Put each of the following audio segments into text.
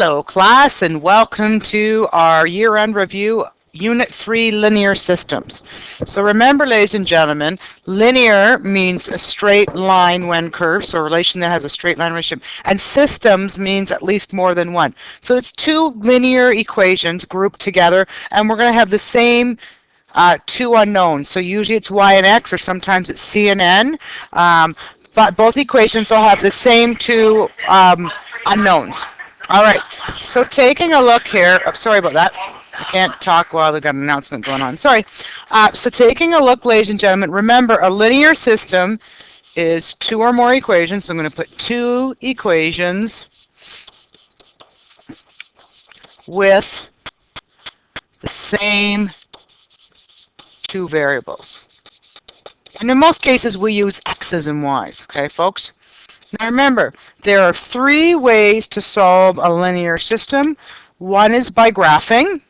Hello class, and welcome to our year-end review, Unit 3, Linear Systems. So remember, ladies and gentlemen, linear means a straight line when curved, so a relation that has a straight line relationship, and systems means at least more than one. So it's two linear equations grouped together, and we're going to have the same two unknowns. So usually it's y and x, or sometimes it's c and n, but both equations will have the same two unknowns. All right, so taking a look here, oh, sorry about that. I can't talk while they've got an announcement going on. Sorry. So taking a look, ladies and gentlemen, remember a linear system is two or more equations. So I'm going to put two equations with the same two variables. And in most cases, we use x's and y's, okay, folks? Now remember, there are three ways to solve a linear system. One is by graphing,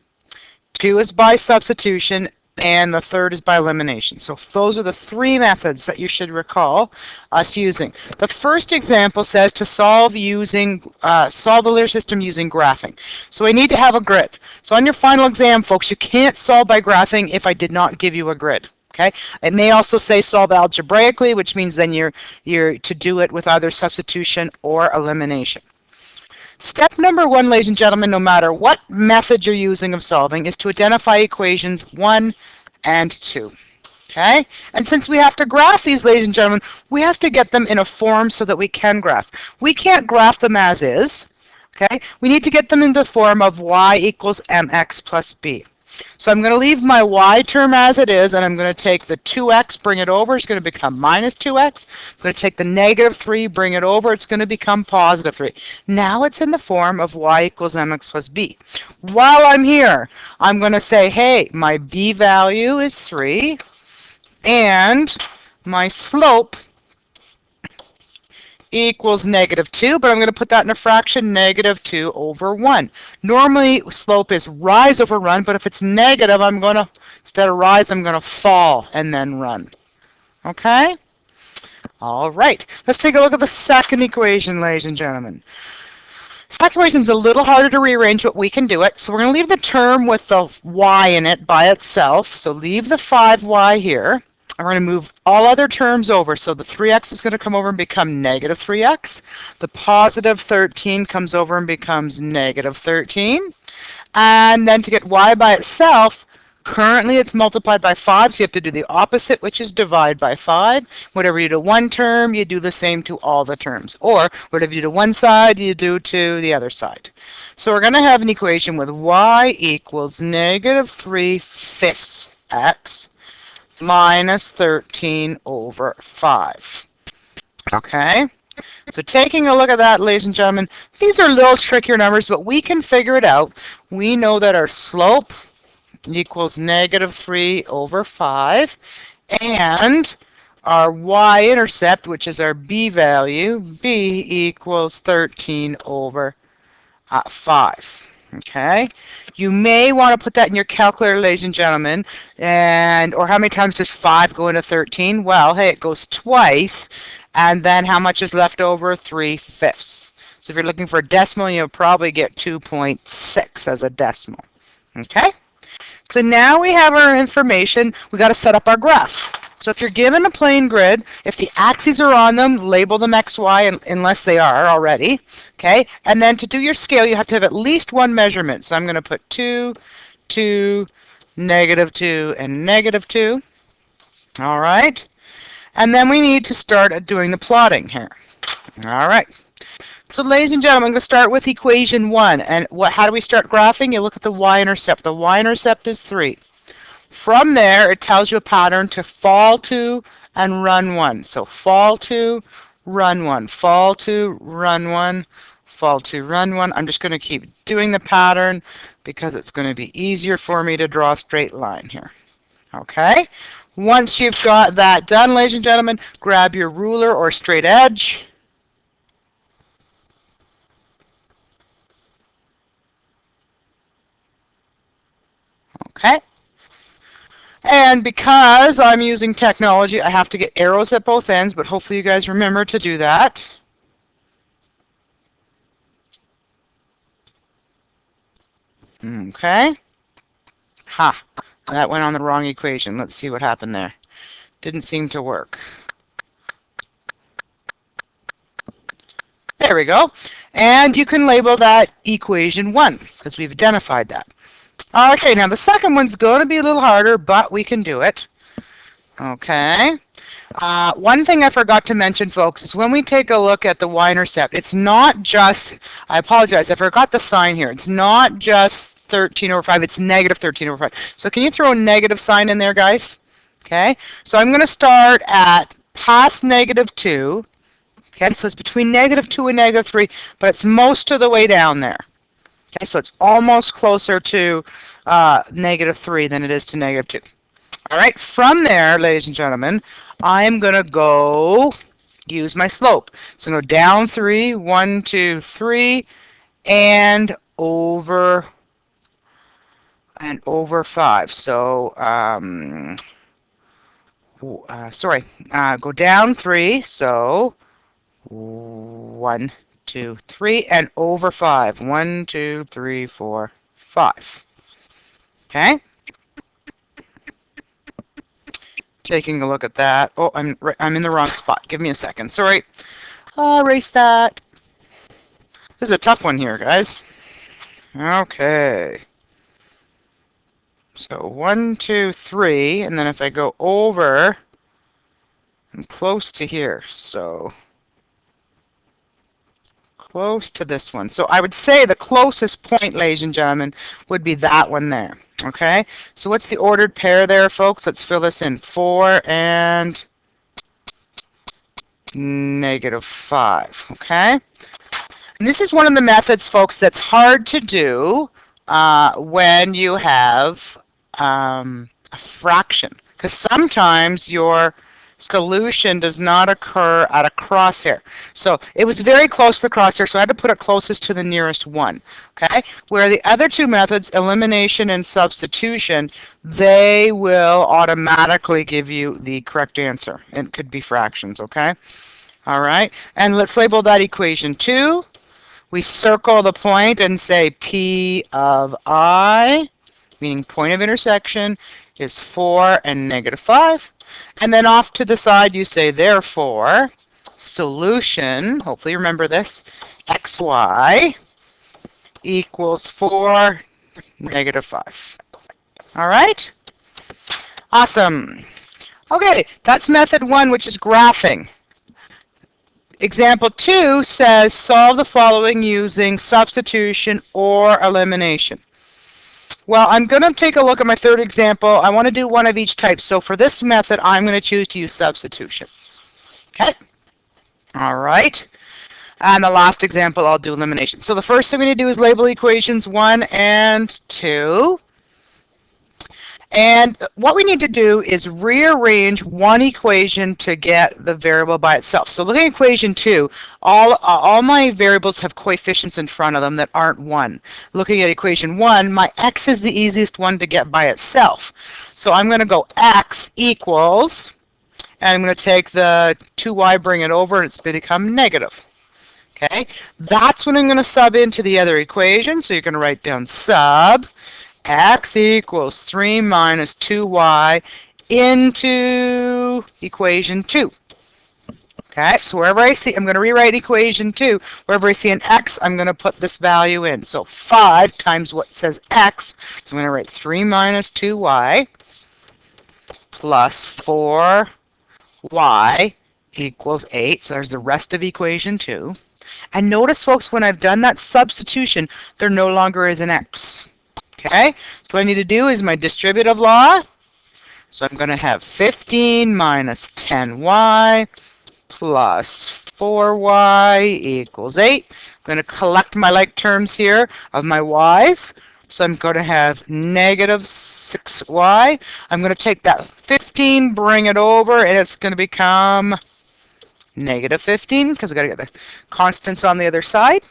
two is by substitution, and the third is by elimination. So those are the three methods that you should recall us using. The first example says to solve the linear system using graphing. So we need to have a grid. So on your final exam, folks, you can't solve by graphing if I did not give you a grid. Okay. It may also say solve algebraically, which means then you're to do it with either substitution or elimination. Step number one, ladies and gentlemen, no matter what method you're using of solving, is to identify equations 1 and 2. Okay? And since we have to graph these, ladies and gentlemen, we have to get them in a form so that we can graph. We can't graph them as is. Okay? We need to get them into the form of y equals mx plus b. So I'm going to leave my y term as it is, and I'm going to take the 2x, bring it over, it's going to become minus 2x. I'm going to take the negative 3, bring it over, it's going to become positive 3. Now it's in the form of y equals mx plus b. While I'm here, I'm going to say, hey, my b value is 3, and my slope equals negative 2, but I'm going to put that in a fraction, negative 2 over 1. Normally, slope is rise over run, but if it's negative, I'm going to, instead of rise, I'm going to fall and then run. Okay? All right. Let's take a look at the second equation, ladies and gentlemen. Second equation is a little harder to rearrange, but we can do it. So we're going to leave the term with the y in it by itself. So leave the 5y here. And we're going to move all other terms over. So the 3x is going to come over and become negative 3x. The positive 13 comes over and becomes negative 13. And then to get y by itself, currently it's multiplied by 5, so you have to do the opposite, which is divide by 5. Whatever you do to one term, you do the same to all the terms. Or whatever you do to one side, you do to the other side. So we're going to have an equation with y equals negative 3/5 x minus 13 over 5. Okay, so taking a look at that, ladies and gentlemen, these are a little trickier numbers, but we can figure it out. We know that our slope equals negative 3 over 5, and our y-intercept, which is our b value, b equals 13 over 5. Okay, you may want to put that in your calculator, ladies and gentlemen, or how many times does 5 go into 13? Well, hey, it goes twice, and then how much is left over? 3/5. So if you're looking for a decimal, you'll probably get 2.6 as a decimal. Okay, so now we have our information. We got to set up our graph. So if you're given a plain grid, if the axes are on them, label them x, y, unless they are already. Okay, and then to do your scale, you have to have at least one measurement. So I'm going to put 2, 2, negative 2, and negative 2. All right, and then we need to start doing the plotting here. All right. So ladies and gentlemen, I'm going to start with equation 1. And how do we start graphing? You look at the y-intercept. The y-intercept is 3. From there, it tells you a pattern to fall to and run 1. So fall to, run 1, fall to, run 1, fall to, run 1. I'm just going to keep doing the pattern because it's going to be easier for me to draw a straight line here. Okay? Once you've got that done, ladies and gentlemen, grab your ruler or straight edge. Okay? And because I'm using technology, I have to get arrows at both ends, but hopefully you guys remember to do that. Okay. Ha. That went on the wrong equation. Let's see what happened there. Didn't seem to work. There we go. And you can label that equation 1 because we've identified that. Okay, now the second one's going to be a little harder, but we can do it. Okay. One thing I forgot to mention, folks, is when we take a look at the y-intercept, it's not just, I apologize, I forgot the sign here. It's not just 13 over 5, it's negative 13 over 5. So can you throw a negative sign in there, guys? Okay, so I'm going to start at past negative 2. Okay, so it's between negative 2 and negative 3, but it's most of the way down there. Okay, so it's almost closer to negative 3 than it is to negative 2. All right, from there, ladies and gentlemen, I'm going to go use my slope. So go down 3, 1, 2, 3, and over 5. So, go down 3, so 1, 2, 3, and over 5. 1, 2, 3, 4, 5. Okay? Taking a look at that. Oh, I'm in the wrong spot. Give me a second. Sorry. I'll erase that. This is a tough one here, guys. Okay. So 1, 2, 3, and then if I go over, I'm close to here. So close to this one. So I would say the closest point, ladies and gentlemen, would be that one there. Okay, so what's the ordered pair there, folks? Let's fill this in. 4 and negative 5. Okay, and this is one of the methods, folks, that's hard to do when you have a fraction, because sometimes your solution does not occur at a crosshair. So it was very close to the crosshair, so I had to put it closest to the nearest one. Okay, where the other two methods, elimination and substitution, they will automatically give you the correct answer. It could be fractions. Okay, all right, and let's label that equation 2. We circle the point and say P of I, meaning point of intersection, is 4 and negative 5. And then off to the side you say, therefore, solution, hopefully you remember this, xy equals 4, negative 5. All right? Awesome. Okay, that's method 1, which is graphing. Example 2 says, solve the following using substitution or elimination. Well, I'm going to take a look at my third example. I want to do one of each type. So for this method, I'm going to choose to use substitution. Okay? All right. And the last example, I'll do elimination. So the first thing we need to do is label equations 1 and 2. And what we need to do is rearrange one equation to get the variable by itself. So looking at equation 2, all my variables have coefficients in front of them that aren't 1. Looking at equation 1, my x is the easiest one to get by itself. So I'm going to go x equals, and I'm going to take the 2y, bring it over, and it's going to become negative. Okay, that's when I'm going to sub into the other equation. So you're going to write down sub x equals 3 minus 2y into equation 2. Okay, so wherever I see, I'm going to rewrite equation 2. Wherever I see an x, I'm going to put this value in. So 5 times what says x, so I'm going to write 3 minus 2y plus 4y equals 8. So there's the rest of equation 2. And notice, folks, when I've done that substitution, there no longer is an x. Okay, so what I need to do is my distributive law. So I'm going to have 15 minus 10y plus 4y equals 8. I'm going to collect my like terms here of my y's. So I'm going to have negative 6y. I'm going to take that 15, bring it over, and it's going to become negative 15 because I've got to get the constants on the other side.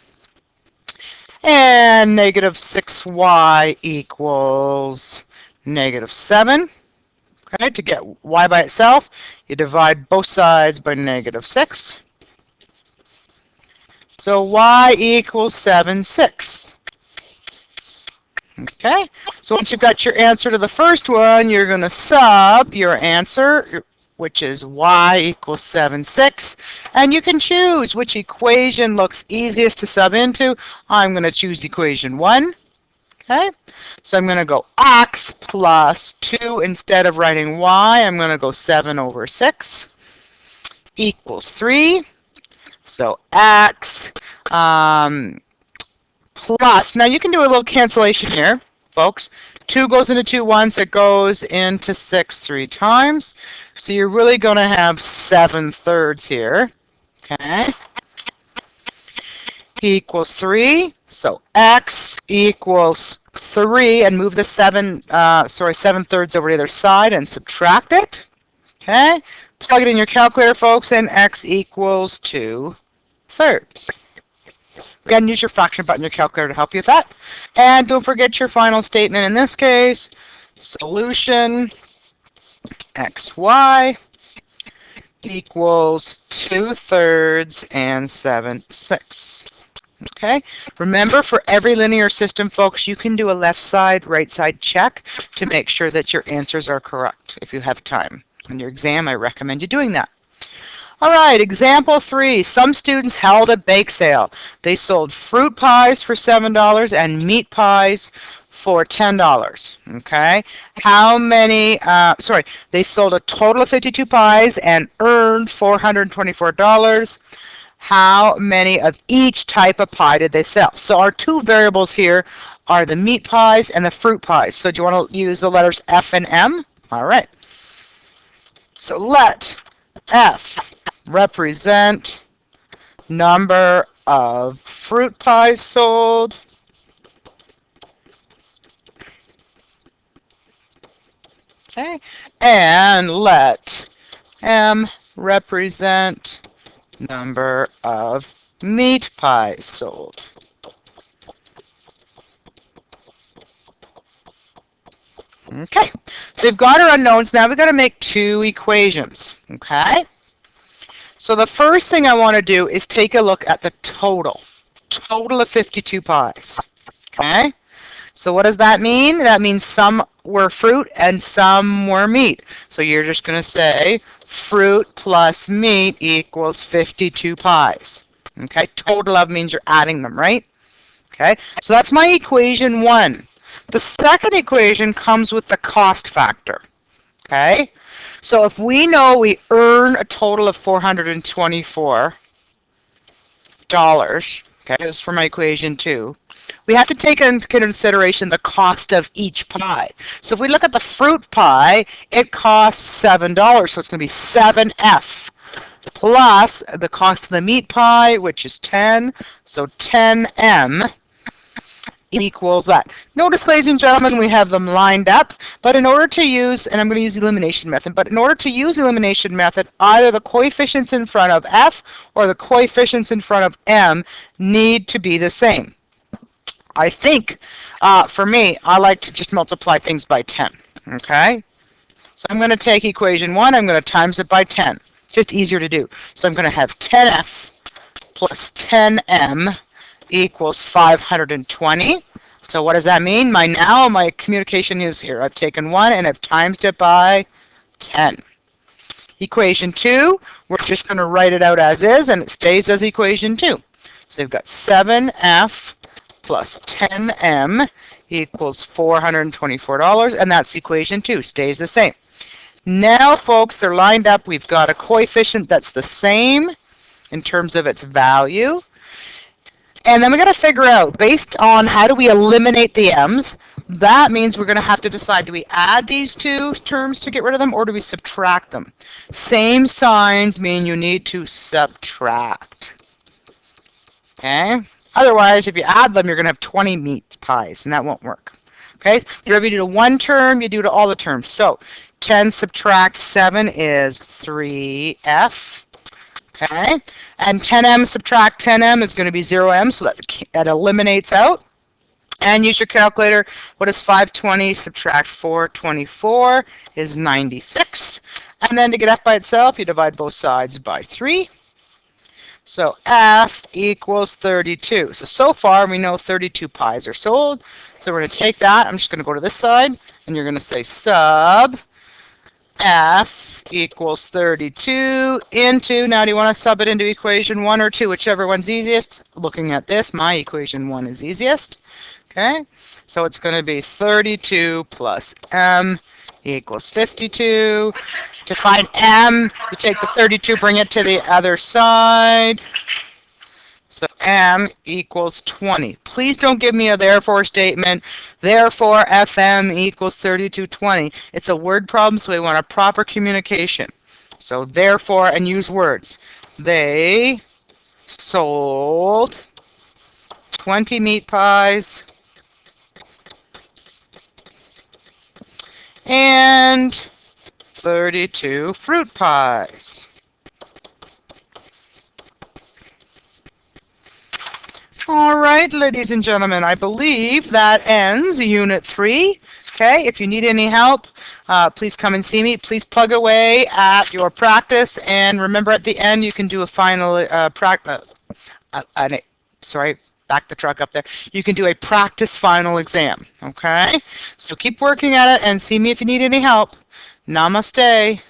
And negative 6y equals negative 7. Okay, to get y by itself, you divide both sides by negative 6. So y equals 7/6. Okay, so once you've got your answer to the first one, you're going to sub your answer, which is y equals 7, 6. And you can choose which equation looks easiest to sub into. I'm going to choose equation 1. Okay, so I'm going to go x plus 2. Instead of writing y, I'm going to go 7 over 6 equals 3. So x plus, now you can do a little cancellation here, folks. 2 goes into 2 once, it goes into 6 3 times. So you're really going to have 7/3 here. Okay. Equals 3. So x equals 3, and move the 7/3 over to the other side and subtract it. Okay. Plug it in your calculator, folks, and x equals 2/3. Again, use your fraction button in your calculator to help you with that. And don't forget your final statement in this case. Solution xy equals 2/3 and 7 6. Okay, remember, for every linear system, folks, you can do a left side, right side check to make sure that your answers are correct if you have time. On your exam, I recommend you doing that. All right, example 3. Some students held a bake sale. They sold fruit pies for $7 and meat pies for $10. Okay, how many, they sold a total of 52 pies and earned $424. How many of each type of pie did they sell? So our two variables here are the meat pies and the fruit pies. So do you want to use the letters F and M? All right. So let F represent number of fruit pies sold. Okay. And let M represent number of meat pies sold. Okay, so we've got our unknowns. Now we've got to make two equations. Okay, so the first thing I want to do is take a look at the total of 52 pies. Okay, so what does that mean? That means some were fruit and some were meat. So you're just going to say fruit plus meat equals 52 pies. Okay, total of means you're adding them, right? Okay, so that's my equation 1. The second equation comes with the cost factor. Okay, so if we know we earn a total of $424, okay, this is for my equation 2, we have to take into consideration the cost of each pie. So if we look at the fruit pie, it costs $7, so it's going to be 7F plus the cost of the meat pie, which is 10, so 10M equals that. Notice, ladies and gentlemen, we have them lined up, but in order to use, and I'm going to use the elimination method, but in order to use the elimination method, either the coefficients in front of F or the coefficients in front of M need to be the same. I think, for me, I like to just multiply things by 10, okay? So I'm going to take equation 1, I'm going to times it by 10. Just easier to do. So I'm going to have 10F plus 10M equals 520. So what does that mean? My communication is here. I've taken 1 and I've times it by 10. Equation 2, we're just going to write it out as is, and it stays as equation 2. So you've got 7F plus 10M equals $424, and that's equation 2, stays the same. Now, folks, they're lined up. We've got a coefficient that's the same in terms of its value. And then we got to figure out, based on how do we eliminate the M's, that means we're going to have to decide, do we add these two terms to get rid of them, or do we subtract them? Same signs mean you need to subtract. Okay? Otherwise, if you add them, you're going to have 20 meat pies, and that won't work. Okay? Whatever you do to one term, you do to all the terms. So 10 subtract 7 is 3F. Okay? And 10M subtract 10M is going to be 0M, so that eliminates out. And use your calculator. What is 520 subtract 424 is 96. And then to get F by itself, you divide both sides by 3. So F equals 32. So far we know 32 pies are sold. So we're going to take that. I'm just going to go to this side, and you're going to say sub F equals 32 into, now do you want to sub it into equation 1 or 2, whichever one's easiest? Looking at this, my equation 1 is easiest. Okay, so it's going to be 32 plus M equals 52. To find M, you take the 32, bring it to the other side. So M equals 20. Please don't give me a therefore statement. Therefore, FM equals 3220. It's a word problem, so we want a proper communication. So therefore, and use words. They sold 20 meat pies and 32 fruit pies. All right, ladies and gentlemen, I believe that ends Unit 3. Okay, if you need any help, please come and see me. Please plug away at your practice, and remember at the end you can do a final sorry, back the truck up there. You can do a practice final exam, okay? So keep working at it and see me if you need any help. Namaste.